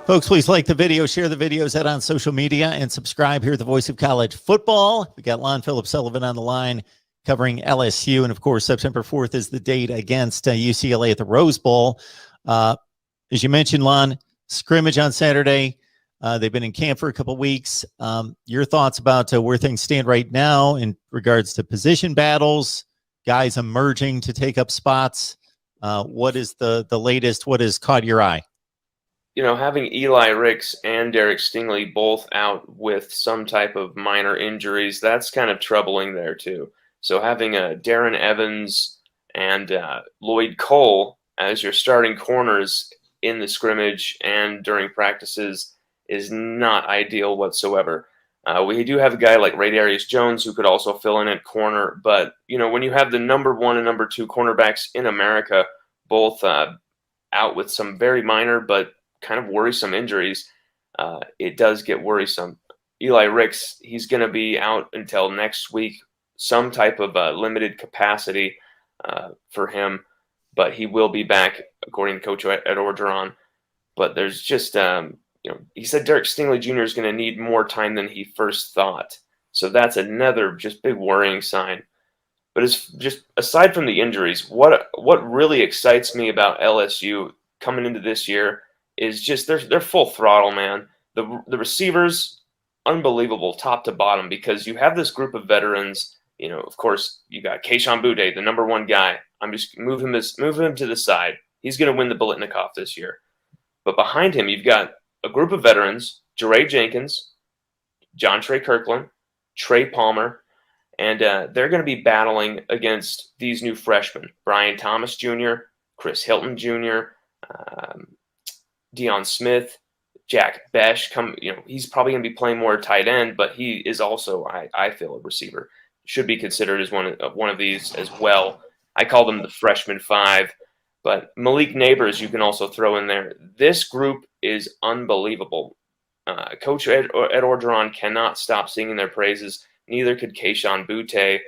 Folks, please like the video, share the videos out on social media, and subscribe here at the Voice of College Football. We got Lon Phillips Sullivan on the line covering LSU. And of course, September 4th is the date against UCLA at the Rose Bowl. As you mentioned, Lon, scrimmage on Saturday. They've been in camp for a couple of weeks. Your thoughts about where things stand right now in regards to position battles, guys emerging to take up spots. What is the latest? What has caught your eye? You know, having Eli Ricks and Derek Stingley both out with some type of minor injuries, that's kind of troubling there too. So having Darren Evans and Lloyd Cole as your starting corners in the scrimmage and during practices is not ideal whatsoever. We do have a guy like Ray Darius Jones who could also fill in at corner, but you know, when you have the number 1 and number 2 cornerbacks in America both out with some very minor but kind of worrisome injuries, it does get worrisome. Eli Ricks, he's going to be out until next week, some type of limited capacity for him, but he will be back according to Coach Ed Orgeron. But there's just, he said Derek Stingley Jr. is going to need more time than he first thought. So that's another just big worrying sign. But it's just aside from the injuries, what really excites me about LSU coming into this year is just they're full throttle, man. The receivers, unbelievable top to bottom, because you have this group of veterans. You know, of course, you got Kayshon Boutte, the number 1 guy. I'm just move him to the side. He's going to win the Biletnikoff this year. But behind him, you've got a group of veterans: Jeray Jenkins, John Trey Kirkland, Trey Palmer, and they're going to be battling against these new freshmen: Brian Thomas Jr., Chris Hilton Jr., Deion Smith, Jack Besh. He's probably going to be playing more tight end, but he is also, I feel, a receiver. Should be considered as one of these as well. I call them the freshman 5, but Malik Neighbors you can also throw in there. This group is unbelievable. Coach Ed Orgeron cannot stop singing their praises. Neither could Kayshon Boutte.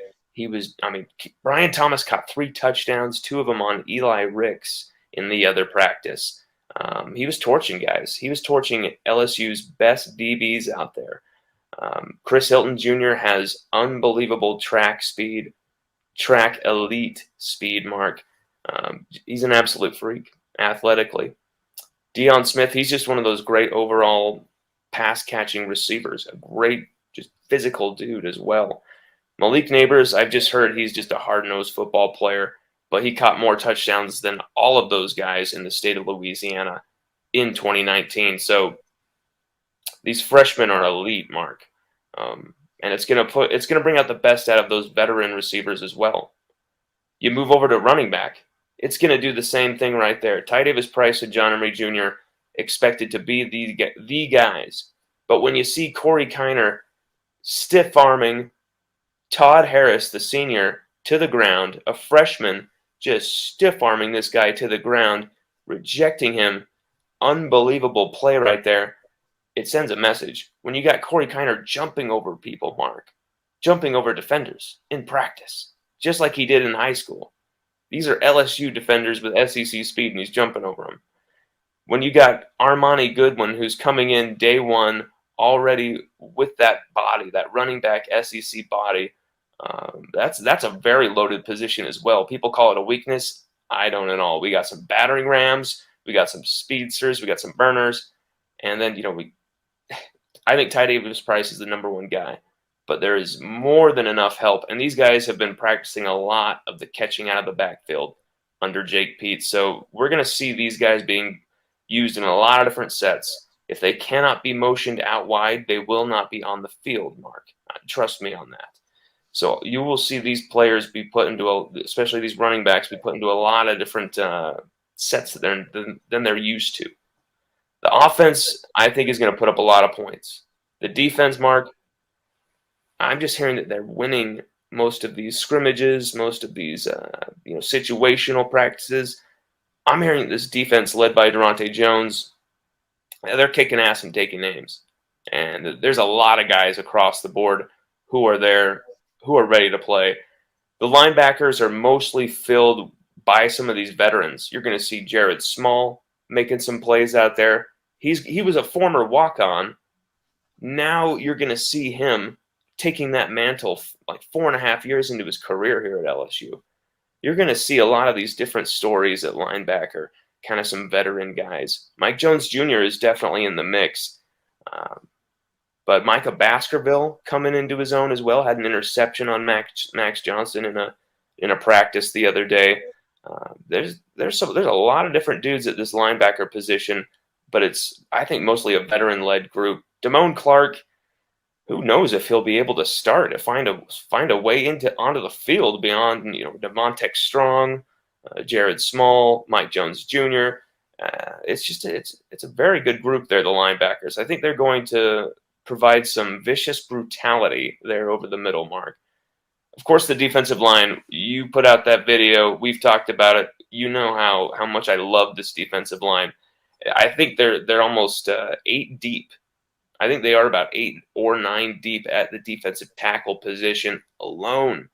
Brian Thomas caught 3 touchdowns, 2 of them on Eli Ricks in the other practice. He was torching guys. He was torching LSU's best DBs out there. Chris Hilton Jr. has unbelievable track elite speed, Mark. He's an absolute freak athletically. Deion Smith, he's just one of those great overall pass-catching receivers, a great, just physical dude as well. Malik Neighbors, I've just heard he's just a hard-nosed football player, but he caught more touchdowns than all of those guys in the state of Louisiana in 2019. So these freshmen are elite, Mark, and it's gonna bring out the best out of those veteran receivers as well. You move over to running back, it's gonna do the same thing right there. Ty Davis Price and John Emery Jr. expected to be the guys, but when you see Corey Kiner stiff arming Todd Harris, the senior, to the ground, a freshman just stiff arming this guy to the ground, rejecting him, unbelievable play right there. It sends a message. When you got Corey Kiner jumping over people, Mark, jumping over defenders in practice, just like he did in high school. These are LSU defenders with SEC speed, and he's jumping over them. When you got Armani Goodwin, who's coming in day 1 already with that body, that running back SEC body, that's a very loaded position as well. People call it a weakness. I don't at all. We got some battering rams, we got some speedsters, we got some burners, and then I think Ty Davis Price is the number 1 guy, but there is more than enough help, and these guys have been practicing a lot of the catching out of the backfield under Jake Peetz. So we're going to see these guys being used in a lot of different sets. If they cannot be motioned out wide, they will not be on the field, Mark. Trust me on that. So you will see these players be put into, especially these running backs, be put into a lot of different sets than they're used to. The offense, I think, is going to put up a lot of points. The defense, Mark, I'm just hearing that they're winning most of these scrimmages, most of these situational practices. I'm hearing this defense led by Durante Jones, they're kicking ass and taking names. And there's a lot of guys across the board who are there, who are ready to play. The linebackers are mostly filled by some of these veterans. You're going to see Jared Small making some plays out there. He was a former walk-on. Now you're going to see him taking that mantle like 4.5 years into his career here at LSU. You're going to see a lot of these different stories at linebacker, kind of some veteran guys. Mike Jones Jr. is definitely in the mix. But Micah Baskerville coming into his own as well, had an interception on Max Johnson in a practice the other day. There's a lot of different dudes at this linebacker position, but it's, I think, mostly a veteran-led group. Damone Clark, who knows if he'll be able to start, to find a way onto the field beyond, Devontae Strong, Jared Small, Mike Jones Jr. It's a very good group there, the linebackers. I think they're going to provide some vicious brutality there over the middle, Mark. Of course, the defensive line, you put out that video. We've talked about it. You know how much I love this defensive line. I think they're almost 8 deep. I think they are about 8 or 9 deep at the defensive tackle position alone.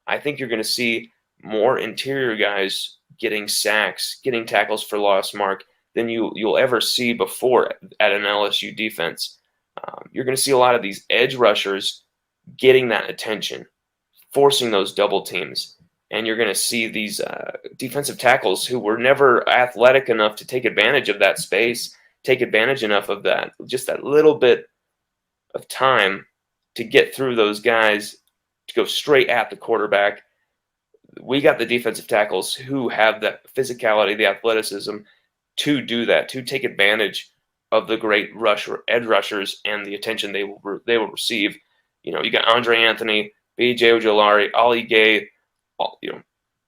I think you're going to see more interior guys getting sacks, getting tackles for loss, Mark, than you'll ever see before at an LSU defense. You're going to see a lot of these edge rushers getting that attention, forcing those double teams. And you're going to see these defensive tackles who were never athletic enough to take advantage of that space, take advantage enough of that, just that little bit of time to get through those guys, to go straight at the quarterback. We got the defensive tackles who have that physicality, the athleticism to do that, to take advantage of the great edge rushers and the attention they will receive. You got Andre Anthony, B.J. Ojolari, Ali Gay,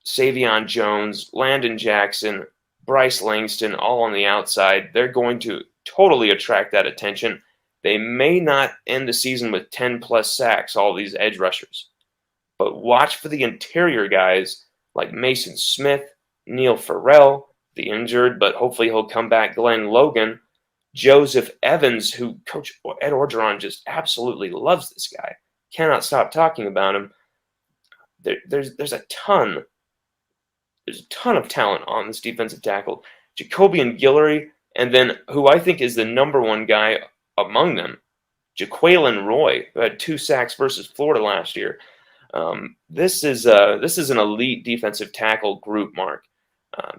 Savion Jones, Landon Jackson, Bryce Langston, all on the outside. They're going to totally attract that attention. They may not end the season with 10-plus sacks, all these edge rushers. But watch for the interior guys like Mason Smith, Neil Farrell, the injured, but hopefully he'll come back, Glenn Logan, Joseph Evans, who Coach Ed Orgeron just absolutely loves this guy. Cannot stop talking about him. There's a ton of talent on this defensive tackle. Jacobian Guillory, and then who I think is the number one guy among them, Jaquelin Roy, who had 2 sacks versus Florida last year. This is an elite defensive tackle group, Mark,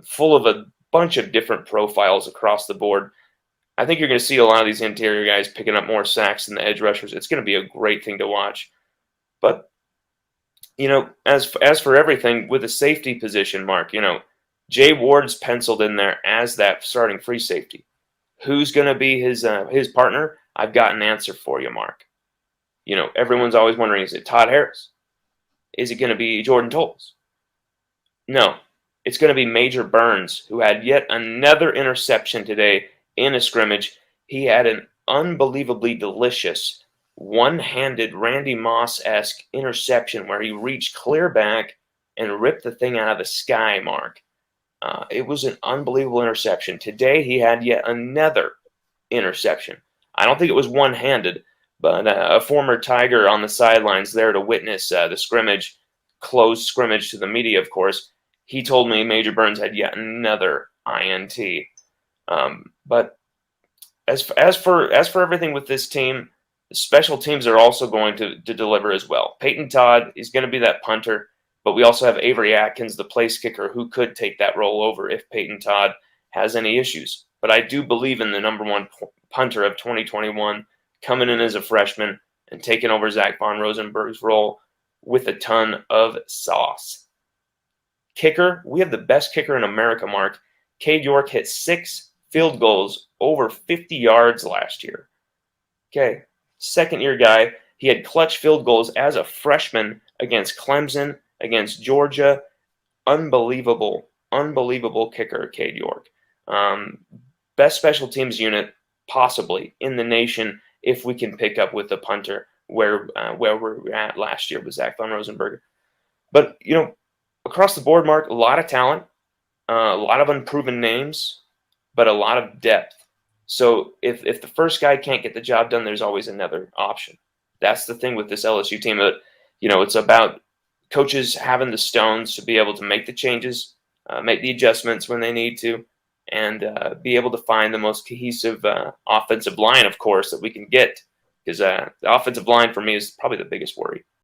full of a bunch of different profiles across the board. I think you're going to see a lot of these interior guys picking up more sacks than the edge rushers. It's going to be a great thing to watch. But as for everything with the safety position, Mark, Jay Ward's penciled in there as that starting free safety. Who's going to be his partner? I've got an answer for you, Mark. Everyone's always wondering, is it Todd Harris? Is it going to be Jordan Tolles? No, it's going to be Major Burns, who had yet another interception today in a scrimmage. He had an unbelievably delicious one-handed Randy Moss-esque interception where he reached clear back and ripped the thing out of the sky, Mark. It was an unbelievable interception. Today he had yet another interception. I don't think it was one-handed, but a former Tiger on the sidelines there to witness the scrimmage, closed scrimmage to the media, of course, he told me Major Burns had yet another INT. But as for everything with this team, the special teams are also going to deliver as well. Peyton Todd is going to be that punter, but we also have Avery Atkins, the place kicker, who could take that role over if Peyton Todd has any issues. But I do believe in the number one punter of 2021 coming in as a freshman and taking over Zach Von Rosenberg's role with a ton of sauce. Kicker, we have the best kicker in America, Mark. Cade York hit 6 field goals over 50 yards last year. Okay, second-year guy. He had clutch field goals as a freshman against Clemson, against Georgia. Unbelievable kicker, Cade York. Best special teams unit possibly in the nation if we can pick up with the punter where we're at last year with Zach Von Rosenberg. But, across the board, Mark, a lot of talent, a lot of unproven names, but a lot of depth. So if the first guy can't get the job done, there's always another option. That's the thing with this LSU team. That it's about coaches having the stones to be able to make the changes, make the adjustments when they need to, and be able to find the most cohesive offensive line, of course, that we can get. Because the offensive line for me is probably the biggest worry.